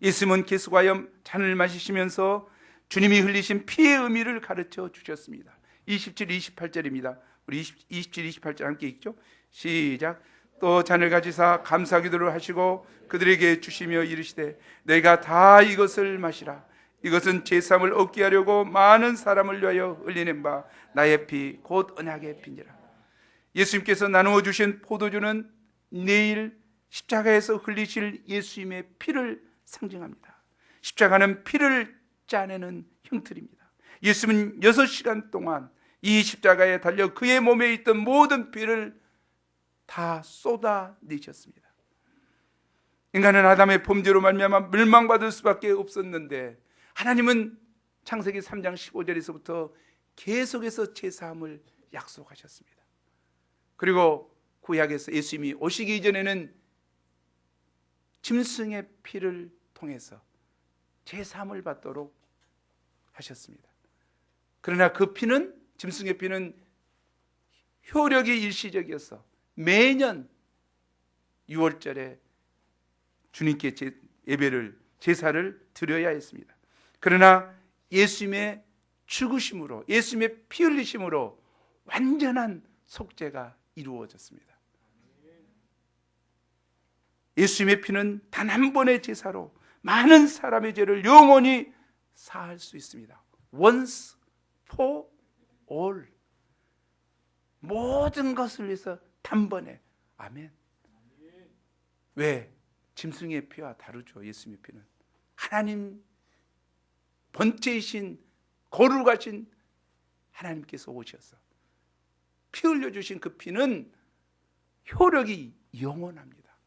예수님은 계수관염 잔을 마시시면서 주님이 흘리신 피의 의미를 가르쳐 주셨습니다. 27, 28절입니다. 우리 27, 28절 함께 읽죠. 시작. 또 잔을 가지사 감사 기도를 하시고 그들에게 주시며 이르시되 너희가 다 이것을 마시라. 이것은 제3을 얻게 하려고 많은 사람을 위하여 흘리는 바 나의 피 곧 언약의 피니라. 예수님께서 나누어 주신 포도주는 내일 십자가에서 흘리실 예수님의 피를 상징합니다. 십자가는 피를 짜내는 형틀입니다. 예수님은 6시간 동안 이 십자가에 달려 그의 몸에 있던 모든 피를 다 쏟아내셨습니다. 인간은 아담의 범죄로 말미암아 멸망받을 수밖에 없었는데 하나님은 창세기 3장 15절에서부터 계속해서 제사함을 약속하셨습니다. 그리고 구약에서 예수님이 오시기 이전에는 짐승의 피를 통해서 제사함을 받도록 하셨습니다. 그러나 그 피는, 짐승의 피는 효력이 일시적이어서 매년 6월절에 주님께 예배를, 제사를 드려야 했습니다. 그러나 예수님의 죽으심으로, 예수님의 피 흘리심으로 완전한 속죄가 이루어졌습니다. 예수님의 피는 단 한 번의 제사로 많은 사람의 죄를 영원히 사할 수 있습니다. Once for all. 모든 것을 위해서 단번에. 아멘. 왜? 짐승의 피와 다르죠. 예수님의 피는 하나님 번제이신 거룩하신 하나님께서 오셔서 피 흘려주신 그 피는 효력이 영원합니다.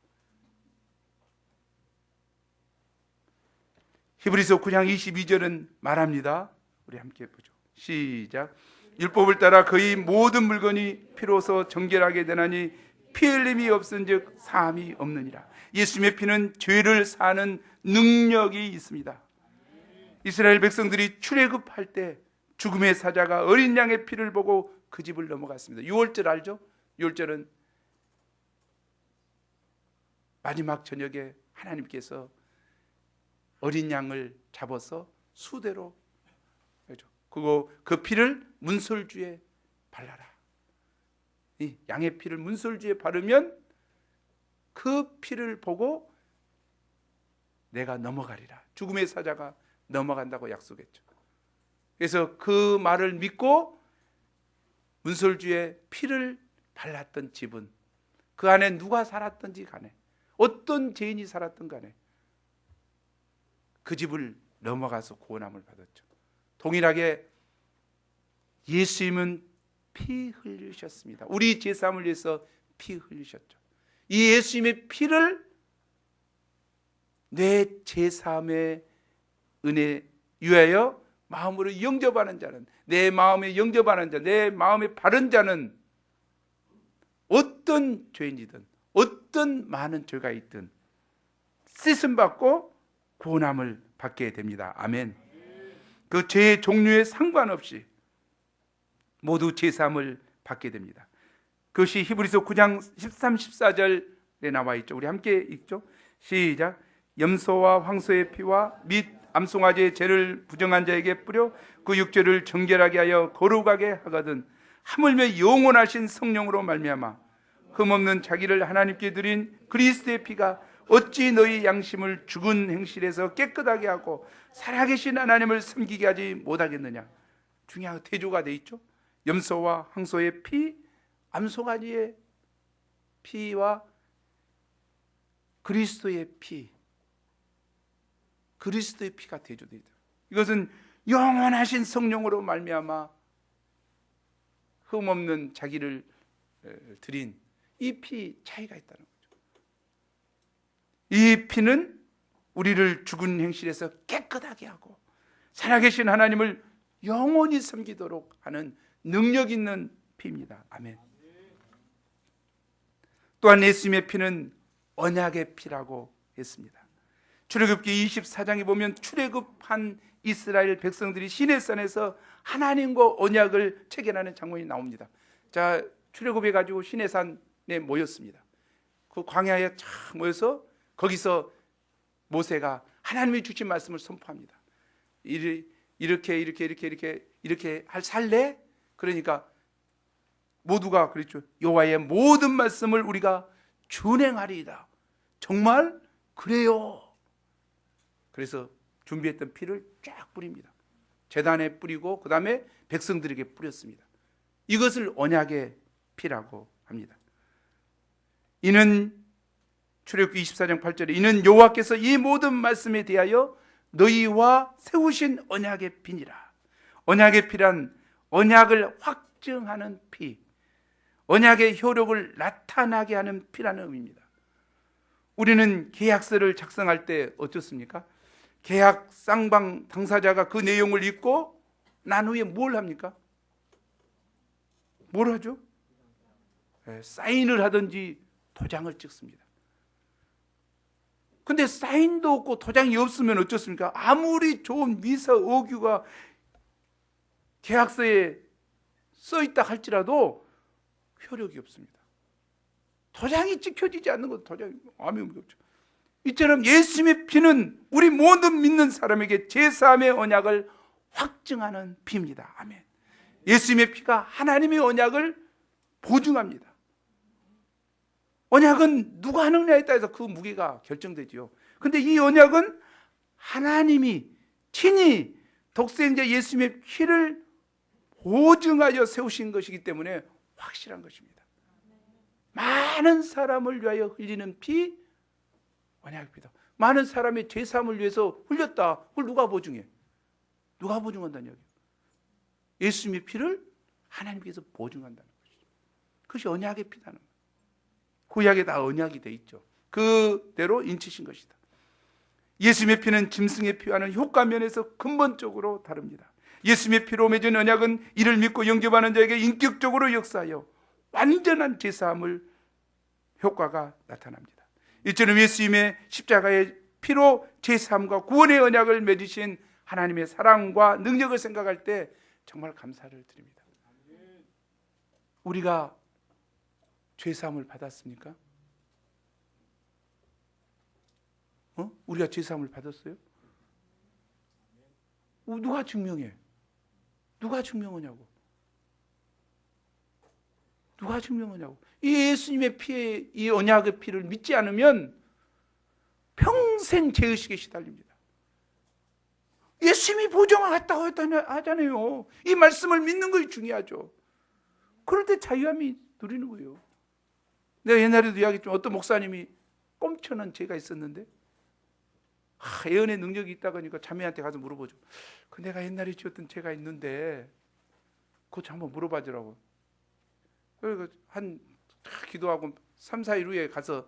히브리서 9장 22절은 말합니다. 우리 함께 보죠. 시작. 율법을 따라 거의 모든 물건이 피로서 정결하게 되나니 피 흘림이 없은즉 사함이 없느니라. 예수님의 피는 죄를 사하는 능력이 있습니다. 이스라엘 백성들이 출애굽할 때 죽음의 사자가 어린 양의 피를 보고 그 집을 넘어갔습니다. 6월절 알죠? 6월절은 마지막 저녁에 하나님께서 어린 양을 잡아서 수대로 그 피를 문설주에 발라라. 이 양의 피를 문설주에 바르면 그 피를 보고 내가 넘어가리라. 죽음의 사자가 넘어간다고 약속했죠. 그래서 그 말을 믿고 문설주에 피를 발랐던 집은 그 안에 누가 살았든지 간에 어떤 죄인이 살았든 간에 그 집을 넘어가서 구원함을 받았죠. 동일하게 예수님은 피 흘리셨습니다. 우리 죄사함을 위해서 피 흘리셨죠. 이 예수님의 피를 내 죄사함의 은혜 위하여 마음으로 영접하는 자는, 내 마음에 영접하는 자, 내 마음에 바른 자는 어떤 죄인이든 어떤 많은 죄가 있든 씻음 받고 구원함을 받게 됩니다. 아멘. 그 죄의 종류에 상관없이 모두 제사함을 받게 됩니다. 그것이 히브리서 9장 13, 14절에 나와 있죠. 우리 함께 읽죠. 시작. 염소와 황소의 피와 및 암송아지의 죄를 부정한 자에게 뿌려 그 육죄를 정결하게 하여 거룩하게 하거든 하물며 영원하신 성령으로 말미암아 흠없는 자기를 하나님께 드린 그리스도의 피가 어찌 너희 양심을 죽은 행실에서 깨끗하게 하고 살아계신 하나님을 섬기게 하지 못하겠느냐. 중요한 대조가 돼 있죠. 염소와 황소의 피, 암송아지의 피와 그리스도의 피, 그리스도의 피가 대조되어 있다. 이것은 영원하신 성령으로 말미암아 흠없는 자기를 드린 이 피 차이가 있다는 거죠. 이 피는 우리를 죽은 행실에서 깨끗하게 하고 살아계신 하나님을 영원히 섬기도록 하는 능력 있는 피입니다. 아멘. 또한 예수님의 피는 언약의 피라고 했습니다. 출애굽기 24장에 보면 출애굽한 이스라엘 백성들이 시내산에서 하나님과 언약을 체결하는 장면이 나옵니다. 자, 출애굽해 가지고 시내산에 모였습니다. 그 광야에 쫙 모여서 거기서 모세가 하나님이 주신 말씀을 선포합니다. 이렇게 할 살래? 그러니까 모두가 그랬죠. 여호와의 모든 말씀을 우리가 준행하리이다. 정말 그래요. 그래서 준비했던 피를 쫙 뿌립니다. 제단에 뿌리고 그 다음에 백성들에게 뿌렸습니다. 이것을 언약의 피라고 합니다. 이는 출애굽기 24장 8절에 이는 여호와께서 이 모든 말씀에 대하여 너희와 세우신 언약의 피니라. 언약의 피란 언약을 확증하는 피, 언약의 효력을 나타나게 하는 피라는 의미입니다. 우리는 계약서를 작성할 때 어떻습니까? 계약 쌍방 당사자가 그 내용을 읽고 난 후에 뭘 합니까? 뭘 하죠? 사인을 하든지 도장을 찍습니다. 근데 사인도 없고 도장이 없으면 어쩌습니까? 아무리 좋은 미사 어규가 계약서에 써 있다 할지라도 효력이 없습니다. 도장이 찍혀지지 않는 것, 도장이 아무 의미 없죠. 이처럼 예수님의 피는 우리 모든 믿는 사람에게 제3의 언약을 확증하는 피입니다. 아멘. 예수님의 피가 하나님의 언약을 보증합니다. 언약은 누가 하느냐에 따라서 그 무게가 결정되지요. 근데 이 언약은 하나님이 친히 독생자 예수님의 피를 보증하여 세우신 것이기 때문에 확실한 것입니다. 많은 사람을 위하여 흘리는 피, 언약의 피다. 많은 사람의 죄사함을 위해서 흘렸다. 그걸 누가 보증해? 누가 보증한다는 얘기예요? 예수님의 피를 하나님께서 보증한다는 것이죠. 그것이 언약의 피다는 거예요. 구약에 다 언약이 돼 있죠. 그대로 인치신 것이다. 예수님의 피는 짐승의 피와는 효과 면에서 근본적으로 다릅니다. 예수님의 피로 맺은 언약은 이를 믿고 영접하는 자에게 인격적으로 역사하여 완전한 제사함을 효과가 나타납니다. 이처럼 예수님의 십자가의 피로 제사함과 구원의 언약을 맺으신 하나님의 사랑과 능력을 생각할 때 정말 감사를 드립니다. 우리가 죄사함을 받았습니까? 우리가 죄사함을 받았어요? 누가 증명해? 누가 증명하냐고? 누가 증명하냐고? 이 예수님의 피에, 이 언약의 피를 믿지 않으면 평생 죄의식에 시달립니다. 예수님이 보정하겠다고 하잖아요. 이 말씀을 믿는 것이 중요하죠. 그럴 때 자유함이 누리는 거예요. 내가 옛날에도 이야기했지만 어떤 목사님이 꼼쳐는 죄가 있었는데 예언의 능력이 있다고 하니까 자매한테 가서 물어보죠. 내가 옛날에 지었던 죄가 있는데 그거 좀 한번 물어봐 주라고. 그래서 기도하고 3, 4일 후에 가서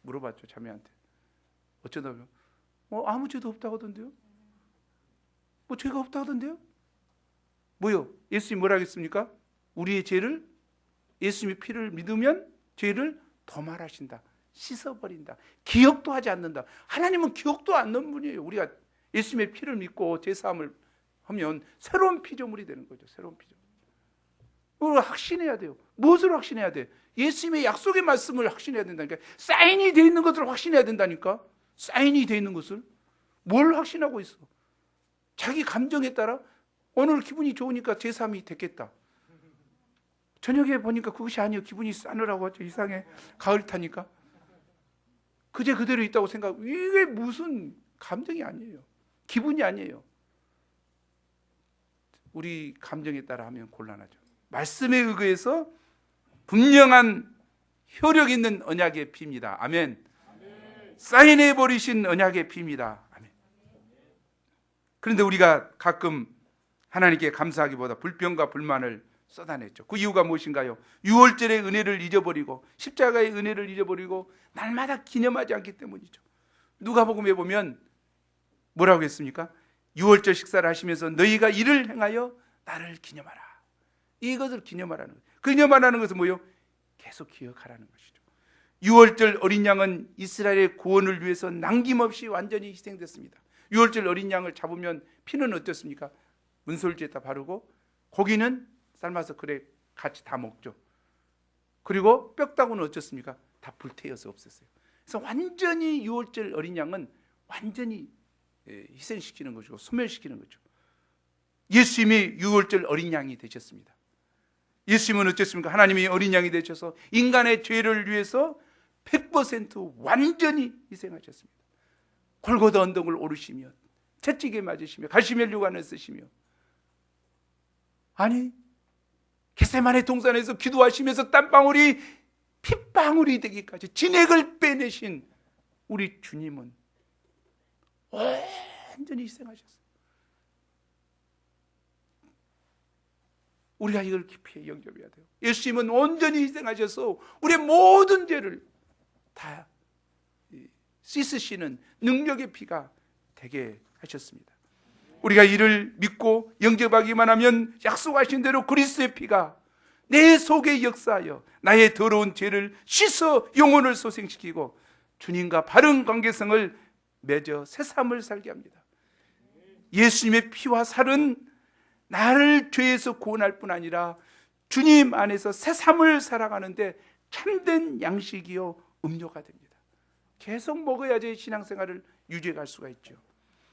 물어봤죠. 자매한테. 어쩌다 보면 아무 죄도 없다고 하던데요? 죄가 없다고 하던데요? 뭐요? 예수님이 뭐라 하겠습니까? 우리의 죄를, 예수님의 피를 믿으면 죄를 도말하신다. 씻어버린다. 기억도 하지 않는다. 하나님은 기억도 않는 분이에요. 우리가 예수님의 피를 믿고 제사함을 하면 새로운 피조물이 되는 거죠. 새로운 피조물. 우리가 확신해야 돼요. 무엇을 확신해야 돼? 예수님의 약속의 말씀을 확신해야 된다니까. 사인이 되어 있는 것을 확신해야 된다니까. 사인이 되어 있는 것을. 뭘 확신하고 있어? 자기 감정에 따라 오늘 기분이 좋으니까 제사함이 됐겠다. 저녁에 보니까 그것이 아니에요. 기분이 싸늘하고 이상해. 가을 타니까. 그제 그대로 있다고 생각. 이게 무슨 감정이 아니에요. 기분이 아니에요. 우리 감정에 따라 하면 곤란하죠. 말씀에 의거해서 분명한 효력 있는 언약의 피입니다. 아멘. 사인해 버리신 언약의 피입니다. 아멘. 그런데 우리가 가끔 하나님께 감사하기보다 불평과 불만을 쏟아냈죠. 그 이유가 무엇인가요? 유월절의 은혜를 잊어버리고 십자가의 은혜를 잊어버리고 날마다 기념하지 않기 때문이죠. 누가복음에 보면 뭐라고 했습니까? 유월절 식사를 하시면서 너희가 이를 행하여 나를 기념하라. 이것을 기념하라는 거예요. 기념하라는 것은 뭐예요? 계속 기억하라는 것이죠. 유월절 어린 양은 이스라엘의 구원을 위해서 남김없이 완전히 희생됐습니다. 유월절 어린 양을 잡으면 피는 어떻습니까? 문설주에다 바르고 고기는 삶아서 그래 같이 다 먹죠. 그리고 뼈다구는 어쩌습니까? 다 불태워서 없앴어요. 그래서 완전히 유월절 어린 양은 완전히 희생시키는 것이고 소멸시키는 거죠. 예수님이 유월절 어린 양이 되셨습니다. 예수님은 어쨌습니까? 하나님이 어린 양이 되셔서 인간의 죄를 위해서 100% 완전히 희생하셨습니다. 골고다 언덕을 오르시며 채찍에 맞으시며 갈시멜류관을 쓰시며 아니 겟세마네 동산에서 기도하시면서 땀방울이 핏방울이 되기까지 진액을 빼내신 우리 주님은 완전히 희생하셨어요. 우리가 이걸 깊이 영접해야 돼요. 예수님은 온전히 희생하셔서 우리의 모든 죄를 다 씻으시는 능력의 피가 되게 하셨습니다. 우리가 이를 믿고 영접하기만 하면 약속하신 대로 그리스도의 피가 내 속에 역사하여 나의 더러운 죄를 씻어 영혼을 소생시키고 주님과 바른 관계성을 맺어 새삼을 살게 합니다. 예수님의 피와 살은 나를 죄에서 구원할 뿐 아니라 주님 안에서 새삼을 살아가는데 참된 양식이요 음료가 됩니다. 계속 먹어야지 신앙생활을 유지해 갈 수가 있죠.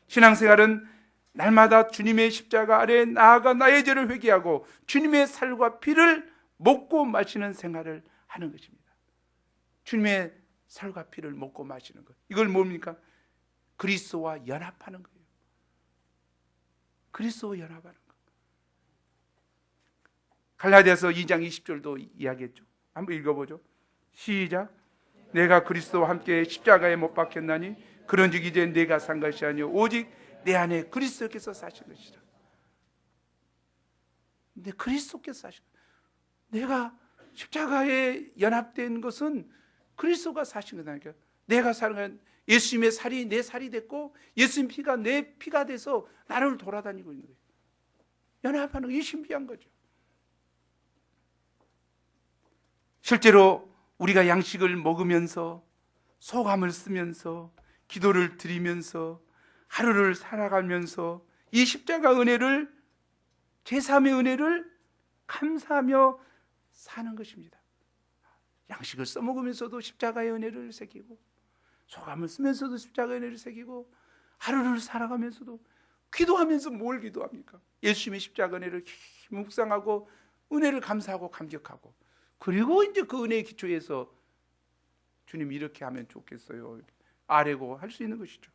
신앙생활은 날마다 주님의 십자가 아래 나아가 나의 죄를 회개하고 주님의 살과 피를 먹고 마시는 생활을 하는 것입니다. 주님의 살과 피를 먹고 마시는 것, 이걸 뭡니까? 그리스도와 연합하는 거예요. 그리스도와 연합하는 것. 갈라디아서 2장 20절도 이야기했죠. 한번 읽어보죠. 시작. 내가 그리스도와 함께 십자가에 못 박혔나니 그런즉 이제 내가 산 것이 아니요 오직 내 안에 그리스도께서 사신 것이라. 근데 그리스도께서 사신 것. 내가 십자가에 연합된 것은 그리스도가 사신 거다니까. 내가 사는 건 예수님의 살이 내 살이 됐고 예수님 피가 내 피가 돼서 나를 돌아다니고 있는 거예요. 연합하는 게 신비한 거죠. 실제로 우리가 양식을 먹으면서 소감을 쓰면서 기도를 드리면서 하루를 살아가면서 이 십자가 은혜를 제3의 은혜를 감사하며 사는 것입니다. 양식을 써먹으면서도 십자가의 은혜를 새기고 소감을 쓰면서도 십자가의 은혜를 새기고 하루를 살아가면서도 기도하면서 뭘 기도합니까? 예수님의 십자가 은혜를 묵상하고 은혜를 감사하고 감격하고 그리고 이제 그 은혜의 기초에서 주님 이렇게 하면 좋겠어요 아뢰고 할 수 있는 것이죠.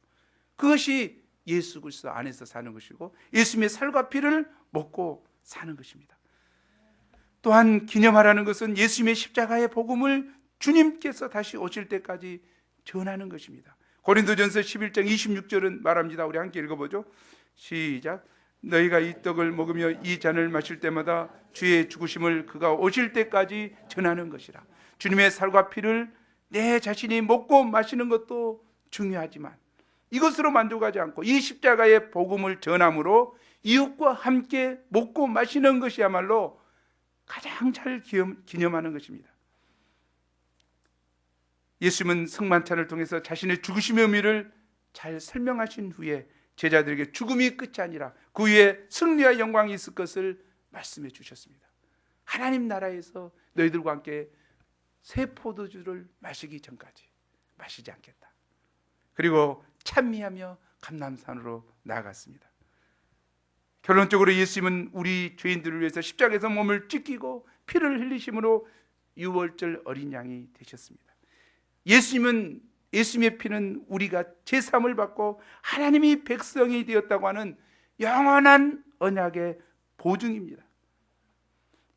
그것이 예수 그리스도 안에서 사는 것이고 예수님의 살과 피를 먹고 사는 것입니다. 또한 기념하라는 것은 예수님의 십자가의 복음을 주님께서 다시 오실 때까지 전하는 것입니다. 고린도전서 11장 26절은 말합니다. 우리 함께 읽어보죠. 시작. 너희가 이 떡을 먹으며 이 잔을 마실 때마다 주의 죽으심을 그가 오실 때까지 전하는 것이라. 주님의 살과 피를 내 자신이 먹고 마시는 것도 중요하지만 이것으로 만족하지 않고 이 십자가의 복음을 전함으로 이웃과 함께 먹고 마시는 것이야말로 가장 잘 기념하는 것입니다. 예수님은 성만찬을 통해서 자신의 죽으심의 의미를 잘 설명하신 후에 제자들에게 죽음이 끝이 아니라 그 위에 승리와 영광이 있을 것을 말씀해 주셨습니다. 하나님 나라에서 너희들과 함께 새 포도주를 마시기 전까지 마시지 않겠다. 그리고 찬미하며 감람산으로 나아갔습니다. 결론적으로 예수님은 우리 죄인들을 위해서 십자가에서 몸을 찢기고 피를 흘리심으로 유월절 어린 양이 되셨습니다. 예수님의 피는 우리가 제사함을 받고 하나님이 백성이 되었다고 하는 영원한 언약의 보증입니다.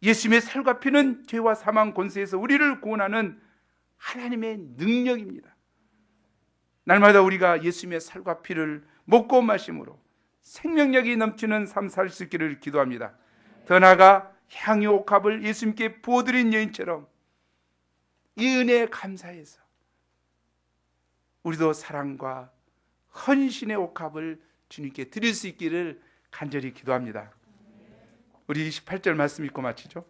예수님의 살과 피는 죄와 사망 권세에서 우리를 구원하는 하나님의 능력입니다. 날마다 우리가 예수님의 살과 피를 먹고 마심으로 생명력이 넘치는 삶 살 수 있기를 기도합니다. 더 나아가 향유 옥합을 예수님께 부어드린 여인처럼 이 은혜에 감사해서 우리도 사랑과 헌신의 옥합을 주님께 드릴 수 있기를 간절히 기도합니다. 우리 28절 말씀 읽고 마치죠.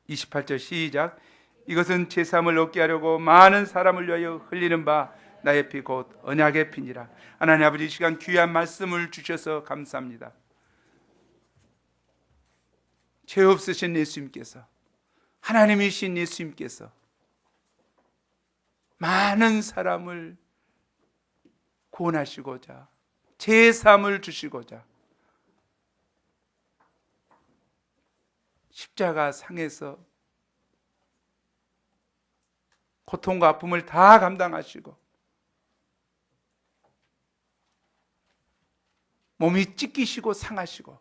28절 시작. 이것은 제3을 얻게 하려고 많은 사람을 위하여 흘리는 바 나의 피 곧 언약의 피니라. 하나님 아버지, 이 시간 귀한 말씀을 주셔서 감사합니다. 죄 없으신 예수님께서, 하나님이신 예수님께서 많은 사람을 구원하시고자 제3을 주시고자 십자가 상에서 고통과 아픔을 다 감당하시고 몸이 찢기시고 상하시고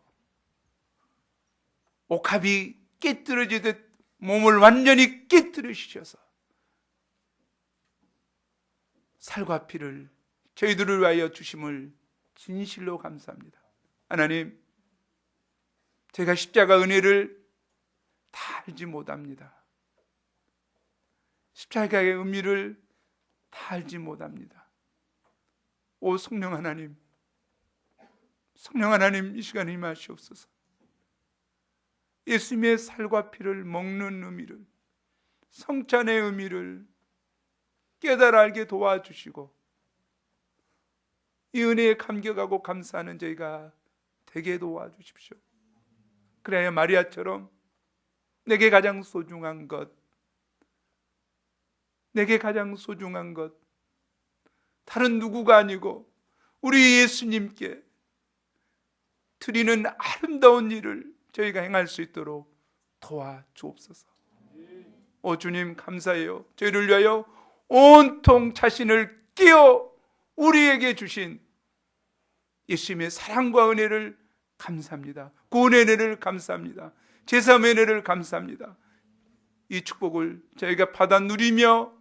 옥합이 깨뜨려지듯 몸을 완전히 깨뜨리셔서 살과 피를 저희들을 위하여 주심을 진실로 감사합니다. 하나님, 제가 십자가 은혜를 다 알지 못합니다. 십자가의 의미를 다 알지 못합니다. 오 성령 하나님, 성령 하나님 이 시간에 임하시옵소서. 예수님의 살과 피를 먹는 의미를, 성찬의 의미를 깨달아 알게 도와주시고 이 은혜에 감격하고 감사하는 저희가 되게 도와주십시오. 그래야 마리아처럼 내게 가장 소중한 것, 내게 가장 소중한 것 다른 누구가 아니고 우리 예수님께 드리는 아름다운 일을 저희가 행할 수 있도록 도와주옵소서. 오 주님 감사해요. 저희를 위하여 온통 자신을 끼워 우리에게 주신 예수님의 사랑과 은혜를 감사합니다. 구원의 은혜를 감사합니다. 제사의 은혜를 감사합니다. 이 축복을 저희가 받아 누리며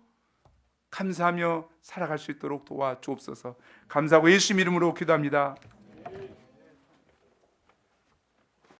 감사하며 살아갈 수 있도록 도와주옵소서. 감사하고 예수님 이름으로 기도합니다.